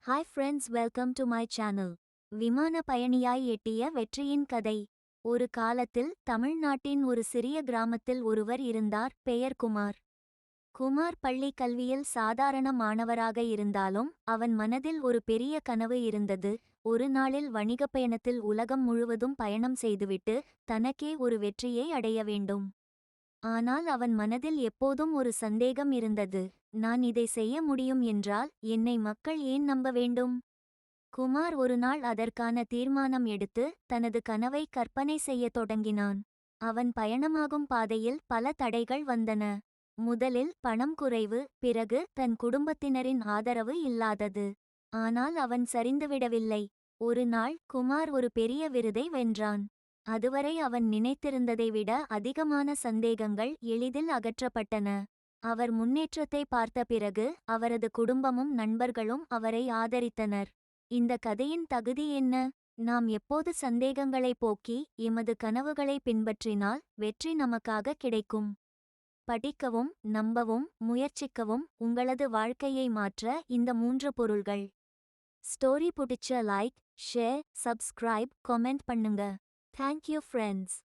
Hi friends, welcome to my channel. விமான பயணியாய் எட்டிய வெற்றியின் கதை. ஒரு காலத்தில் தமிழ்நாட்டின் ஒரு சிறிய கிராமத்தில் ஒருவர் இருந்தார். பெயர் குமார். குமார் பள்ளி கல்வியில் சாதாரண மாணவராக இருந்தாலும் அவன் மனதில் ஒரு பெரிய கனவு இருந்தது. ஒரு நாளில் வணிகப் பயணத்தில் உலகம் முழுவதும் பயணம் செய்துவிட்டு தனக்கே ஒரு வெற்றியை அடைய வேண்டும். ஆனால் அவன் மனதில் எப்போதும் ஒரு சந்தேகம் இருந்தது. நான் இதை செய்ய முடியும் என்றால் என்னை மக்கள் ஏன் நம்ப வேண்டும்? குமார் ஒரு நாள் அதற்கான தீர்மானம் எடுத்து தனது கனவை கற்பனை செய்யத் தொடங்கினான். அவன் பயணமாகும் பாதையில் பல தடைகள் வந்தன. முதலில் பணம் குறைவு, பிறகு தன் குடும்பத்தினரின் ஆதரவு இல்லாதது. ஆனால் அவன் சரிந்துவிடவில்லை. ஒரு நாள் குமார் ஒரு பெரிய விருதை வென்றான். அதுவரை அவன் நினைத்திருந்ததை விட அதிகமான சந்தேகங்கள் எளிதில் அகற்றப்பட்டன. அவர் முன்னேற்றத்தை பார்த்த பிறகு அவரது குடும்பமும் நண்பர்களும் அவரை ஆதரித்தனர். இந்த கதையின் தகுதி என்ன? நாம் எப்போது சந்தேகங்களை போக்கி எமது கனவுகளை பின்பற்றினால் வெற்றி நமக்காக கிடைக்கும். படிக்கவும், நம்பவும், முயற்சிக்கவும், உங்களது வாழ்க்கையை மாற்ற இந்த 3 பொருள்கள். ஸ்டோரி பிடிச்ச லைக், ஷேர், சப்ஸ்கிரைப், கமெண்ட் பண்ணுங்க. Thank you friends.